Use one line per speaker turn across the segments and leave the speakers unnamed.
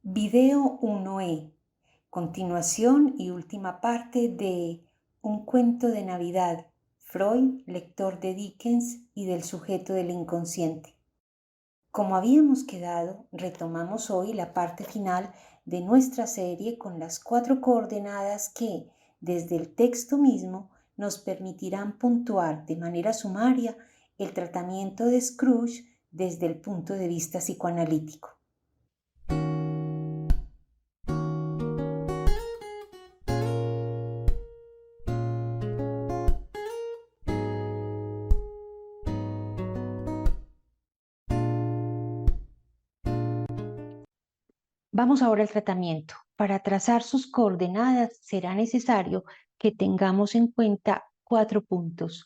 Video 1E, continuación y última parte de Un cuento de Navidad, Freud, lector de Dickens y del sujeto del inconsciente. Como habíamos quedado, retomamos hoy la parte final de nuestra serie con las 4 coordenadas que, desde el texto mismo, nos permitirán puntuar de manera sumaria el tratamiento de Scrooge desde el punto de vista psicoanalítico. Vamos ahora al tratamiento. Para trazar sus coordenadas será necesario que tengamos en cuenta 4 puntos: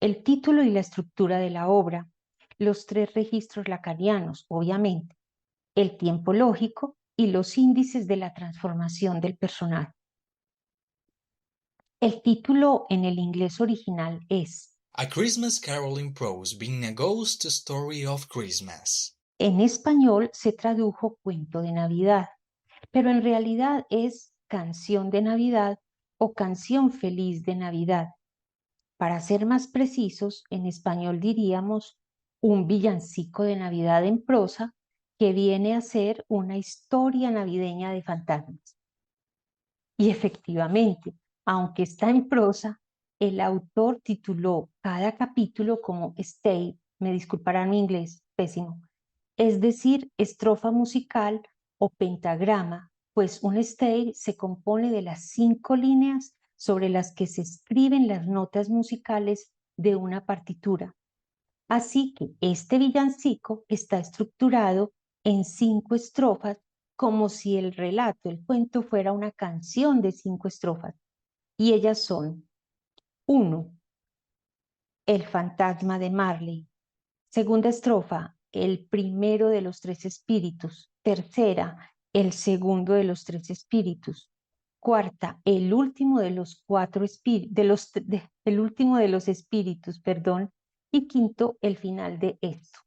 el título y la estructura de la obra, los 3 registros lacanianos, obviamente, el tiempo lógico y los índices de la transformación del personaje. El título en el inglés original es
A Christmas Carol in Prose, being a ghost story of Christmas.
En español se tradujo Cuento de Navidad, pero en realidad es Canción de Navidad o Canción Feliz de Navidad. Para ser más precisos, en español diríamos un villancico de Navidad en prosa que viene a ser una historia navideña de fantasmas. Y efectivamente, aunque está en prosa, el autor tituló cada capítulo como Stave, me disculparán mi inglés, pésimo, es decir, estrofa musical o pentagrama, pues un stave se compone de las 5 líneas sobre las que se escriben las notas musicales de una partitura. Así que este villancico está estructurado en 5 estrofas, como si el relato, el cuento, fuera una canción de 5 estrofas. Y ellas son: 1. El fantasma de Marley. Segunda estrofa: el primero de los 3 espíritus. Tercera: el segundo de los 3 espíritus. Cuarta: el último de los 4 espíritus, el último de los espíritus, perdón. Y quinto: el final de esto.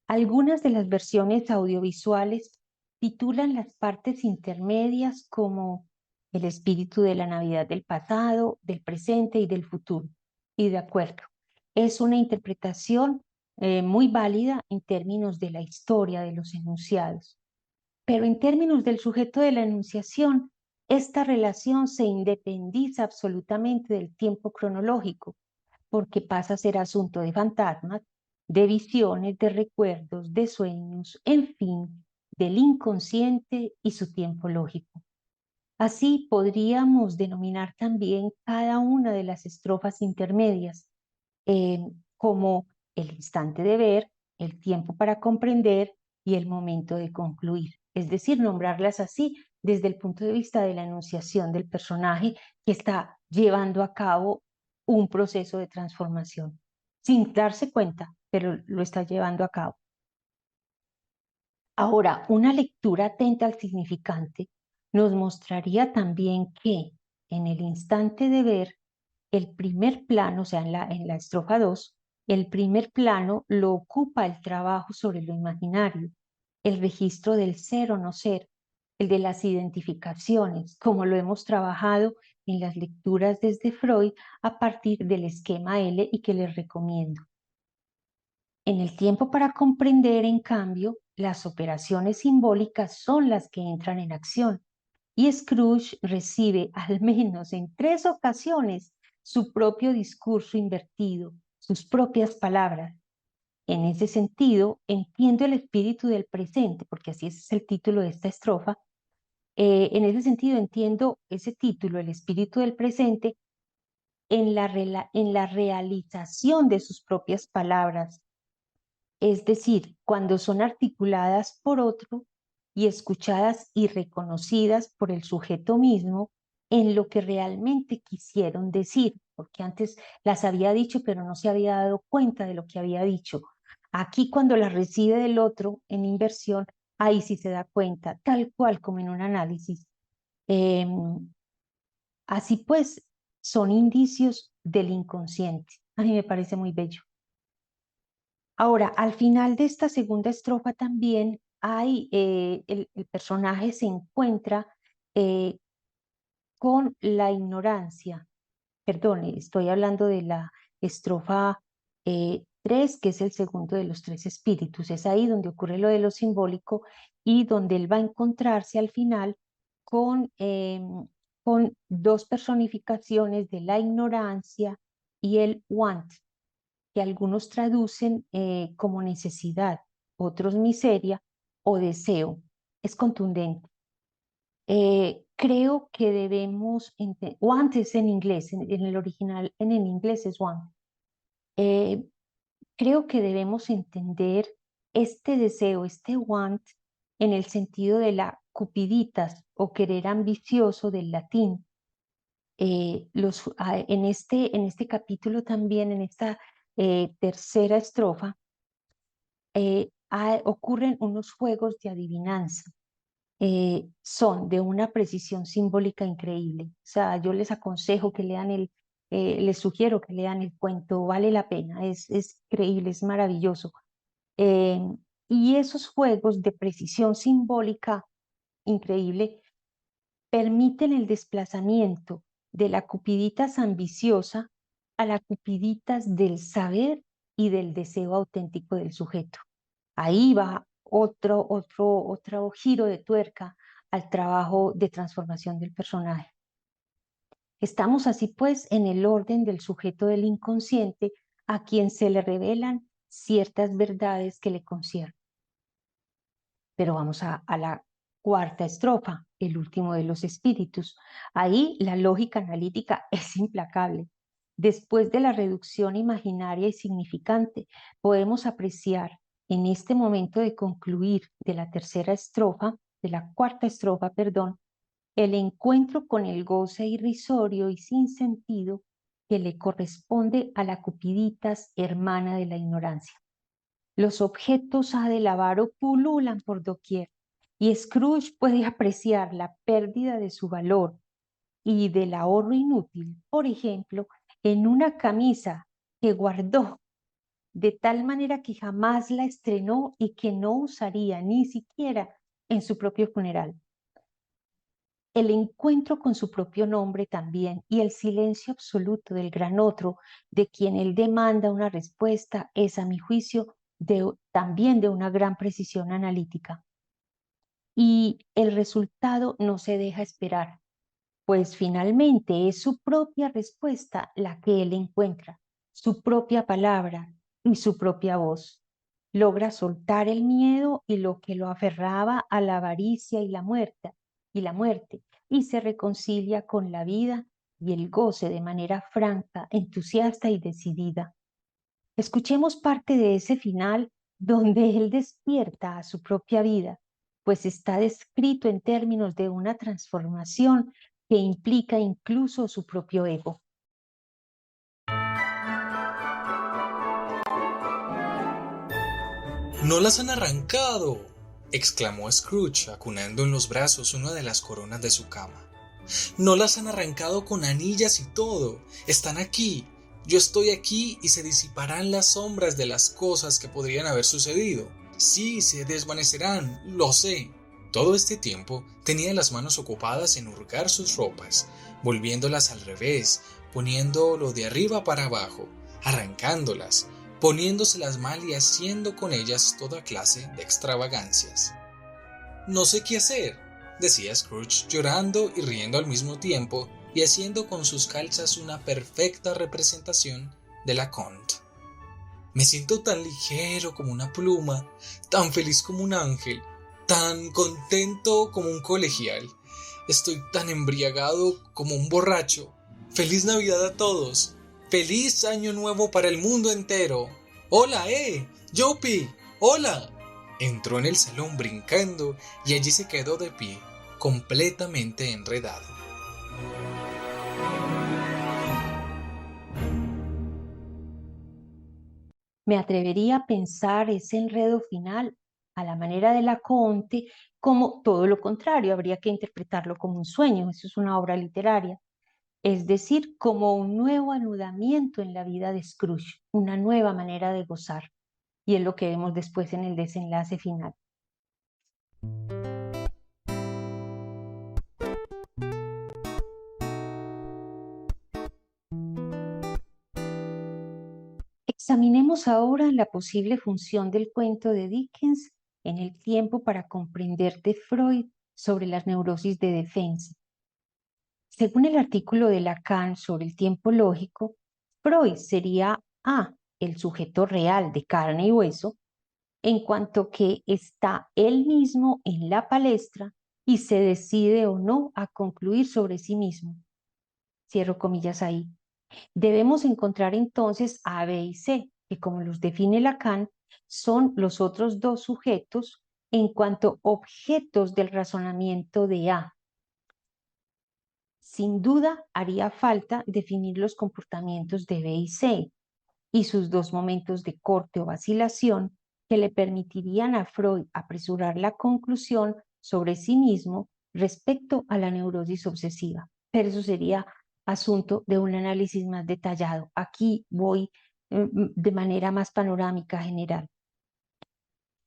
Algunas de las versiones audiovisuales titulan las partes intermedias como el espíritu de la Navidad del pasado, del presente y del futuro. Y de acuerdo, es una interpretación muy válida en términos de la historia de los enunciados. Pero en términos del sujeto de la enunciación, esta relación se independiza absolutamente del tiempo cronológico, porque pasa a ser asunto de fantasmas, de visiones, de recuerdos, de sueños, en fin, del inconsciente y su tiempo lógico. Así podríamos denominar también cada una de las estrofas intermedias como el instante de ver, el tiempo para comprender y el momento de concluir. Es decir, nombrarlas así desde el punto de vista de la enunciación del personaje que está llevando a cabo un proceso de transformación, sin darse cuenta, pero lo está llevando a cabo. Ahora, una lectura atenta al significante nos mostraría también que en el instante de ver, el primer plano, o sea, en la estrofa 2, el primer plano lo ocupa el trabajo sobre lo imaginario, el registro del ser o no ser, el de las identificaciones, como lo hemos trabajado en las lecturas desde Freud a partir del esquema L y que les recomiendo. En el tiempo para comprender, en cambio, las operaciones simbólicas son las que entran en acción y Scrooge recibe al menos en 3 ocasiones su propio discurso invertido, sus propias palabras. En ese sentido, entiendo el espíritu del presente, porque así es el título de esta estrofa. En ese sentido, entiendo ese título, el espíritu del presente, en la realización de sus propias palabras, es decir, cuando son articuladas por otro y escuchadas y reconocidas por el sujeto mismo en lo que realmente quisieron decir, porque antes las había dicho, pero no se había dado cuenta de lo que había dicho. Aquí, cuando las recibe del otro en inversión, ahí sí se da cuenta, tal cual como en un análisis. Así pues, son indicios del inconsciente. A mí me parece muy bello. Ahora, al final de esta segunda estrofa también el personaje se encuentra eh, con la ignorancia. Perdón, estoy hablando de la estrofa 3, que es el segundo de los tres espíritus. Es ahí donde ocurre lo de lo simbólico y donde él va a encontrarse al final con, con dos personificaciones de la ignorancia y el want, que algunos traducen como necesidad, otros miseria o deseo. Es contundente. Creo que debemos, want es en inglés, en el original, en el inglés es want. Eh, Creo que debemos entender este deseo, este want, en el sentido de la cupiditas o querer ambicioso del latín. En este capítulo también, en esta tercera estrofa, ocurren unos juegos de adivinanza. Son de una precisión simbólica increíble. O sea, yo les aconsejo que lean les sugiero que lean el cuento, vale la pena, es increíble, es maravilloso. Eh, y esos juegos de precisión simbólica increíble permiten el desplazamiento de la cupiditas ambiciosa a la cupiditas del saber y del deseo auténtico del sujeto. Ahí va otro giro de tuerca al trabajo de transformación del personaje. Estamos así pues en el orden del sujeto del inconsciente a quien se le revelan ciertas verdades que le conciernen. Pero vamos a la cuarta estrofa, el último de los espíritus. Ahí la lógica analítica es implacable. Después de la reducción imaginaria y significante, podemos apreciar en este momento de concluir de la tercera estrofa, de la cuarta estrofa, perdón, el encuentro con el goce irrisorio y sin sentido que le corresponde a la cupiditas hermana de la ignorancia. Los objetos a del avaro pululan por doquier y Scrooge puede apreciar la pérdida de su valor y del ahorro inútil, por ejemplo, en una camisa que guardó de tal manera que jamás la estrenó y que no usaría ni siquiera en su propio funeral. El encuentro con su propio nombre también y el silencio absoluto del gran otro de quien él demanda una respuesta es, a mi juicio, también de una gran precisión analítica. Y el resultado no se deja esperar, pues finalmente es su propia respuesta la que él encuentra, su propia palabra y su propia voz. Logra soltar el miedo y lo que lo aferraba a la avaricia y la muerte, y se reconcilia con la vida y el goce de manera franca, entusiasta y decidida. Escuchemos parte de ese final donde él despierta a su propia vida, pues está descrito en términos de una transformación que implica incluso su propio ego.
¡No las han arrancado!, exclamó Scrooge, acunando en los brazos una de las coronas de su cama. ¡No las han arrancado con anillas y todo! ¡Están aquí! Yo estoy aquí y se disiparán las sombras de las cosas que podrían haber sucedido. Sí, se desvanecerán, lo sé. Todo este tiempo tenía las manos ocupadas en hurgar sus ropas, volviéndolas al revés, poniéndolo de arriba para abajo, arrancándolas, poniéndoselas mal y haciendo con ellas toda clase de extravagancias. No sé qué hacer, decía Scrooge, llorando y riendo al mismo tiempo y haciendo con sus calzas una perfecta representación de la Conte. Me siento tan ligero como una pluma, tan feliz como un ángel, tan contento como un colegial. Estoy tan embriagado como un borracho. ¡Feliz Navidad a todos! ¡Feliz Año Nuevo para el mundo entero! ¡Hola, ¡Yopi! ¡Hola! Entró en el salón brincando y allí se quedó de pie, completamente enredado.
Me atrevería a pensar ese enredo final a la manera de Laconte como todo lo contrario, habría que interpretarlo como un sueño, eso es una obra literaria, es decir, como un nuevo anudamiento en la vida de Scrooge, una nueva manera de gozar, y es lo que vemos después en el desenlace final. Veamos ahora la posible función del cuento de Dickens en el tiempo para comprender de Freud sobre las neurosis de defensa. Según el artículo de Lacan sobre el tiempo lógico, Freud sería A, el sujeto real de carne y hueso, en cuanto que está él mismo en la palestra y se decide o no a concluir sobre sí mismo. Cierro comillas ahí. Debemos encontrar entonces a, B y C, que como los define Lacan, son los otros dos sujetos en cuanto objetos del razonamiento de A. Sin duda, haría falta definir los comportamientos de B y C y sus dos momentos de corte o vacilación que le permitirían a Freud apresurar la conclusión sobre sí mismo respecto a la neurosis obsesiva. Pero eso sería asunto de un análisis más detallado. Aquí voy de manera más panorámica general.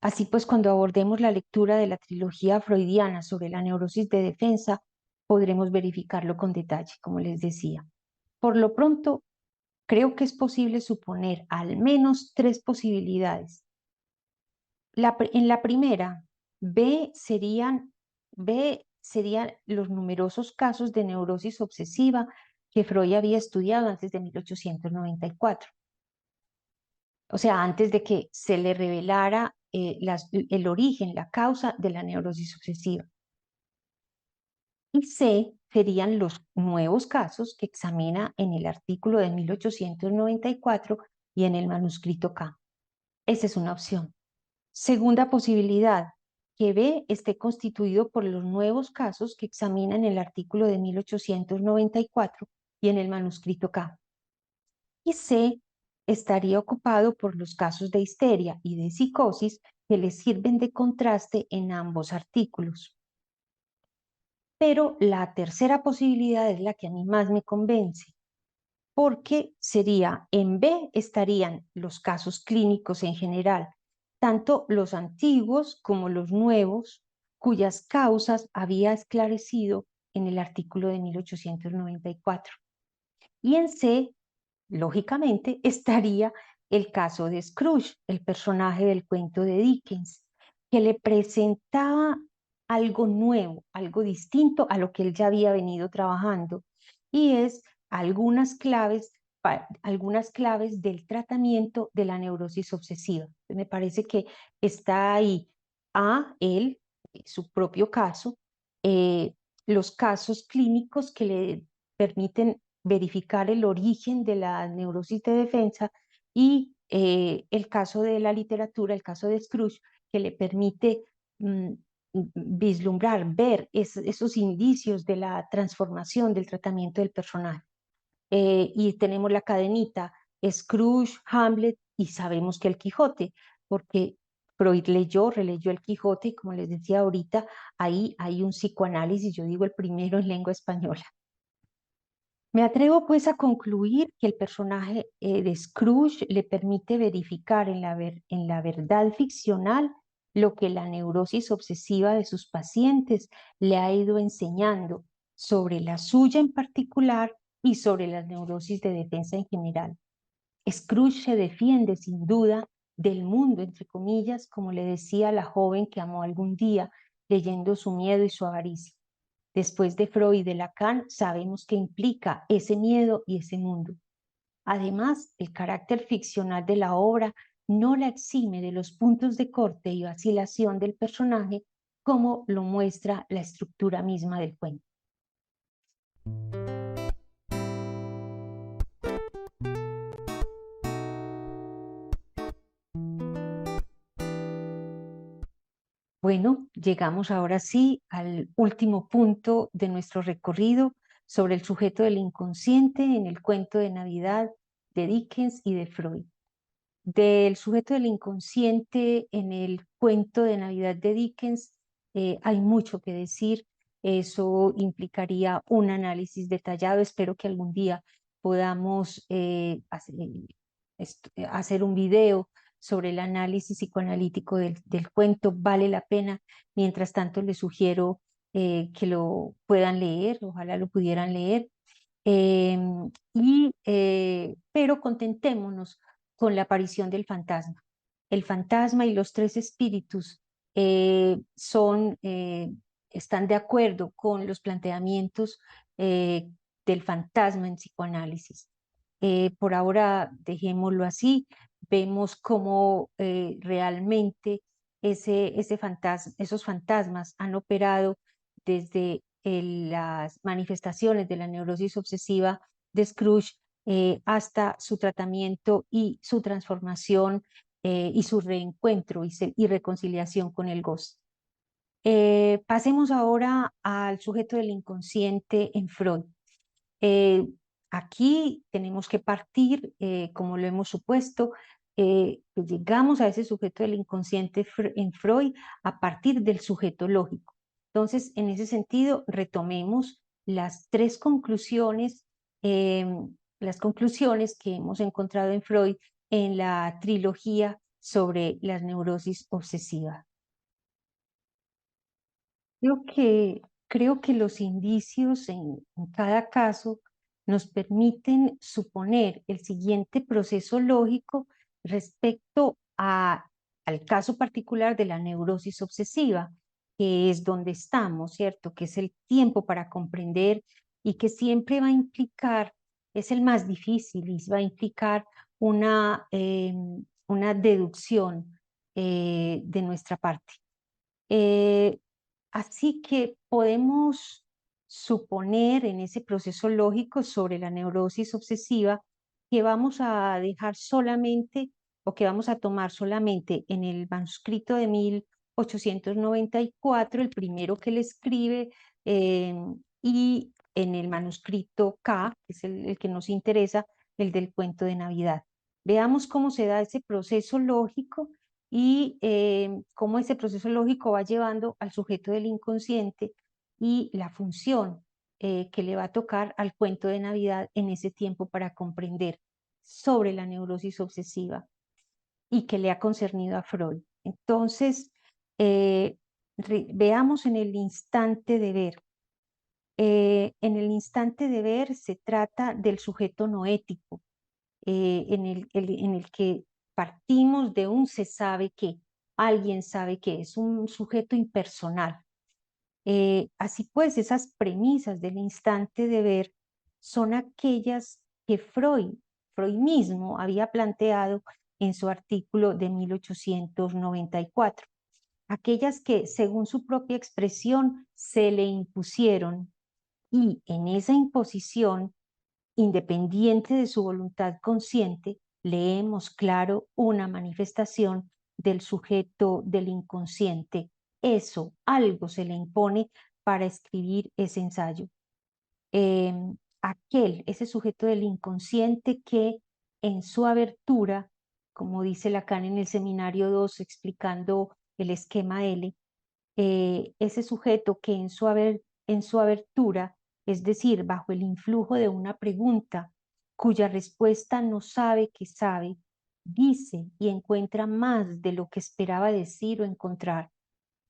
Así pues, cuando abordemos la lectura de la trilogía freudiana sobre la neurosis de defensa, podremos verificarlo con detalle, como les decía. Por lo pronto, creo que es posible suponer al menos tres posibilidades. En la primera, B serían los numerosos casos de neurosis obsesiva que Freud había estudiado antes de 1894. O sea, antes de que se le revelara el origen, la causa de la neurosis obsesiva. Y C serían los nuevos casos que examina en el artículo de 1894 y en el manuscrito K. Esa es una opción. Segunda posibilidad, que B esté constituido por los nuevos casos que examina en el artículo de 1894 y en el manuscrito K. Y C estaría ocupado por los casos de histeria y de psicosis que le sirven de contraste en ambos artículos. Pero la tercera posibilidad es la que a mí más me convence, porque sería, en B estarían los casos clínicos en general, tanto los antiguos como los nuevos, cuyas causas había esclarecido en el artículo de 1894. Y en C, lógicamente, estaría el caso de Scrooge, el personaje del cuento de Dickens, que le presentaba algo nuevo, algo distinto a lo que él ya había venido trabajando, y es algunas claves del tratamiento de la neurosis obsesiva. Me parece que está ahí A, él, su propio caso, los casos clínicos que le permiten verificar el origen de la neurosis de defensa y el caso de la literatura, el caso de Scrooge, que le permite vislumbrar, ver esos indicios de la transformación del tratamiento del personaje. Y tenemos la cadenita, Scrooge, Hamlet y sabemos que el Quijote, porque Freud releyó el Quijote y como les decía ahorita, ahí hay un psicoanálisis, yo digo el primero en lengua española. Me atrevo pues a concluir que el personaje de Scrooge le permite verificar en la verdad ficcional lo que la neurosis obsesiva de sus pacientes le ha ido enseñando sobre la suya en particular y sobre las neurosis de defensa en general. Scrooge se defiende sin duda del mundo, entre comillas, como le decía la joven que amó algún día, leyendo su miedo y su avaricia. Después de Freud y de Lacan, sabemos qué implica ese miedo y ese mundo. Además, el carácter ficcional de la obra no la exime de los puntos de corte y vacilación del personaje, como lo muestra la estructura misma del cuento. Bueno, llegamos ahora sí al último punto de nuestro recorrido sobre el sujeto del inconsciente en el cuento de Navidad de Dickens y de Freud. Del sujeto del inconsciente en el cuento de Navidad de Dickens hay mucho que decir. Eso implicaría un análisis detallado. Espero que algún día podamos hacer un video sobre el análisis psicoanalítico del cuento. Vale la pena. Mientras tanto, les sugiero que lo puedan leer, ojalá lo pudieran leer. Pero contentémonos con la aparición del fantasma. El fantasma y los tres espíritus están de acuerdo con los planteamientos eh, del fantasma en psicoanálisis. Por ahora dejémoslo así, vemos cómo realmente esos fantasmas han operado desde las manifestaciones de la neurosis obsesiva de Scrooge hasta su tratamiento y su transformación y su reencuentro y reconciliación con el ghost. Pasemos ahora al sujeto del inconsciente en Freud. Eh, Aquí tenemos que partir, como lo hemos supuesto, que llegamos a ese sujeto del inconsciente en Freud a partir del sujeto lógico. Entonces, en ese sentido, retomemos eh, las conclusiones que hemos encontrado en Freud en la trilogía sobre las neurosis obsesivas. Creo que los indicios en cada caso nos permiten suponer el siguiente proceso lógico respecto al caso particular de la neurosis obsesiva, que es donde estamos, ¿cierto? Que es el tiempo para comprender y que siempre va a implicar, es el más difícil y va a implicar una deducción de nuestra parte. Eh, Así que podemos suponer en ese proceso lógico sobre la neurosis obsesiva que vamos a dejar solamente o que vamos a tomar solamente en el manuscrito de 1894, el primero que le escribe, eh, y en el manuscrito K, que es el que nos interesa, el del cuento de Navidad. Veamos cómo se da ese proceso lógico y cómo ese proceso lógico va llevando al sujeto del inconsciente y la función que le va a tocar al cuento de Navidad en ese tiempo para comprender sobre la neurosis obsesiva y que le ha concernido a Freud. Entonces, veamos en el instante de ver. En el instante de ver se trata del sujeto noético, en el que partimos de un se sabe que, alguien sabe que es un sujeto impersonal. Así pues, esas premisas del instante de ver son aquellas que Freud mismo había planteado en su artículo de 1894, aquellas que, según su propia expresión, se le impusieron y en esa imposición independiente de su voluntad consciente, leemos claro una manifestación del sujeto del inconsciente. Eso, algo se le impone para escribir ese ensayo. Ese sujeto del inconsciente que en su abertura, como dice Lacan en el seminario 2 explicando el esquema L, ese sujeto que en su abertura, es decir, bajo el influjo de una pregunta cuya respuesta no sabe que sabe, dice y encuentra más de lo que esperaba decir o encontrar,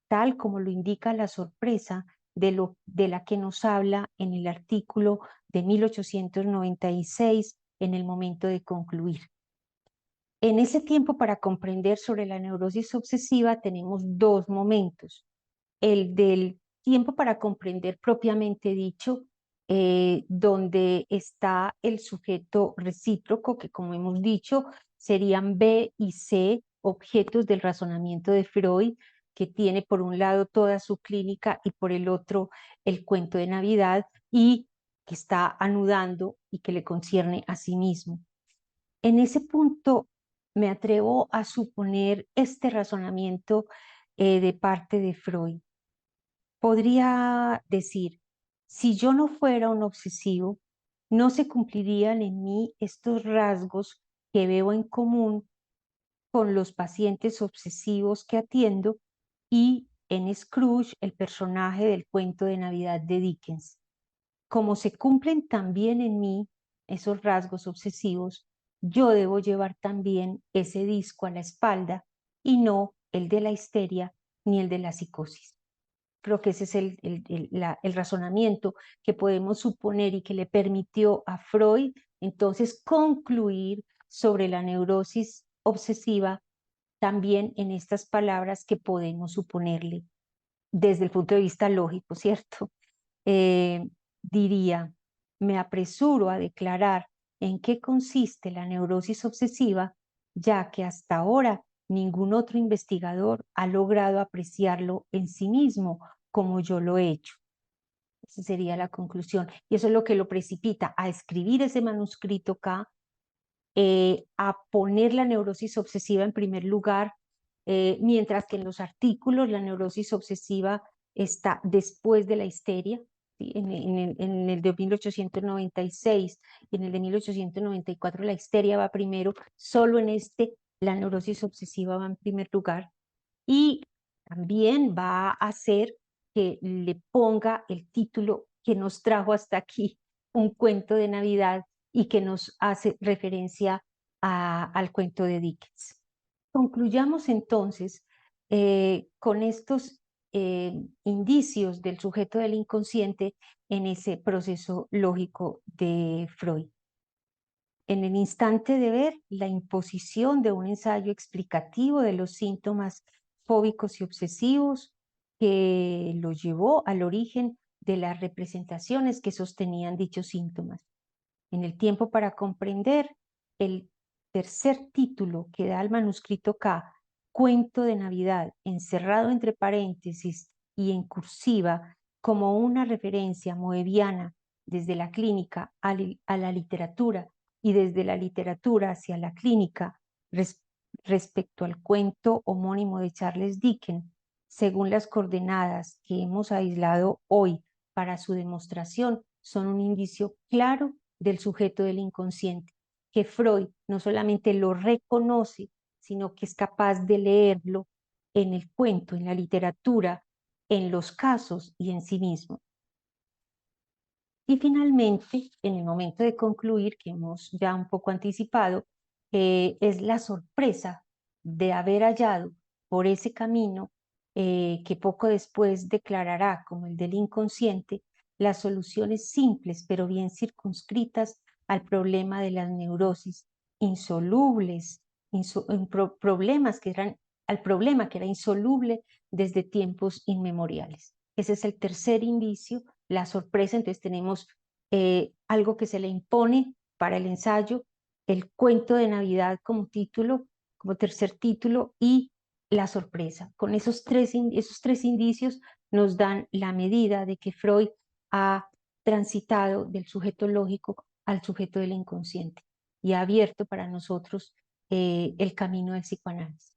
tal como lo indica la sorpresa de la que nos habla en el artículo de 1896 en el momento de concluir. En ese tiempo para comprender sobre la neurosis obsesiva tenemos dos momentos: el del tiempo para comprender propiamente dicho, donde está el sujeto recíproco, que como hemos dicho, serían B y C, objetos del razonamiento de Freud, que tiene por un lado toda su clínica y por el otro el cuento de Navidad, y que está anudando y que le concierne a sí mismo. En ese punto me atrevo a suponer este razonamiento de parte de Freud. Podría decir, si yo no fuera un obsesivo, no se cumplirían en mí estos rasgos que veo en común con los pacientes obsesivos que atiendo y en Scrooge, el personaje del cuento de Navidad de Dickens. Como se cumplen también en mí esos rasgos obsesivos, yo debo llevar también ese disco a la espalda y no el de la histeria ni el de la psicosis. Creo que ese es el razonamiento que podemos suponer y que le permitió a Freud entonces concluir sobre la neurosis obsesiva también en estas palabras que podemos suponerle desde el punto de vista lógico, ¿cierto? Diría, me apresuro a declarar en qué consiste la neurosis obsesiva, ya que hasta ahora ningún otro investigador ha logrado apreciarlo en sí mismo como yo lo he hecho. Esa sería la conclusión. Y eso es lo que lo precipita a escribir ese manuscrito acá, a poner la neurosis obsesiva en primer lugar, mientras que en los artículos la neurosis obsesiva está después de la histeria. ¿Sí? En el de 1896 y en el de 1894 la histeria va primero, solo en este la neurosis obsesiva va en primer lugar. Y también va a hacer que le ponga el título que nos trajo hasta aquí, un cuento de Navidad, y que nos hace referencia al cuento de Dickens. Concluyamos entonces con estos indicios del sujeto del inconsciente en ese proceso lógico de Freud. En el instante de ver la imposición de un ensayo explicativo de los síntomas fóbicos y obsesivos que lo llevó al origen de las representaciones que sostenían dichos síntomas. En el tiempo para comprender, el tercer título que da el manuscrito K, Cuento de Navidad, encerrado entre paréntesis y en cursiva, como una referencia moebiana desde la clínica a la literatura y desde la literatura hacia la clínica respecto al cuento homónimo de Charles Dickens, según las coordenadas que hemos aislado hoy para su demostración, son un indicio claro del sujeto del inconsciente, que Freud no solamente lo reconoce, sino que es capaz de leerlo en el cuento, en la literatura, en los casos y en sí mismo. Y finalmente, en el momento de concluir, que hemos ya un poco anticipado, es la sorpresa de haber hallado por ese camino que poco después declarará como el del inconsciente, las soluciones simples pero bien circunscritas al problema de las neurosis, insolubles, problemas que eran, al problema que era insoluble desde tiempos inmemoriales. Ese es el tercer indicio, la sorpresa. Entonces tenemos algo que se le impone para el ensayo, el cuento de Navidad como título, como tercer título, y la sorpresa. Con esos tres indicios nos dan la medida de que Freud ha transitado del sujeto lógico al sujeto del inconsciente y ha abierto para nosotros el camino del psicoanálisis.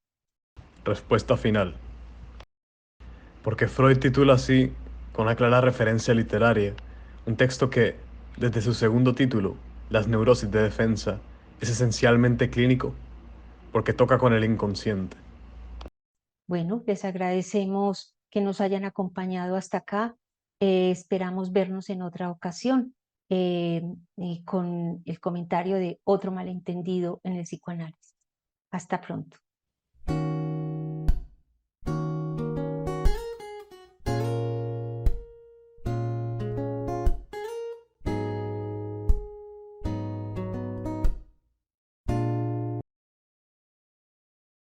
Respuesta final. Porque Freud titula así, con una clara referencia literaria, un texto que, desde su segundo título, Las neurosis de defensa, es esencialmente clínico, porque toca con el inconsciente.
Bueno, les agradecemos que nos hayan acompañado hasta acá. Esperamos vernos en otra ocasión con el comentario de otro malentendido en el psicoanálisis. Hasta pronto.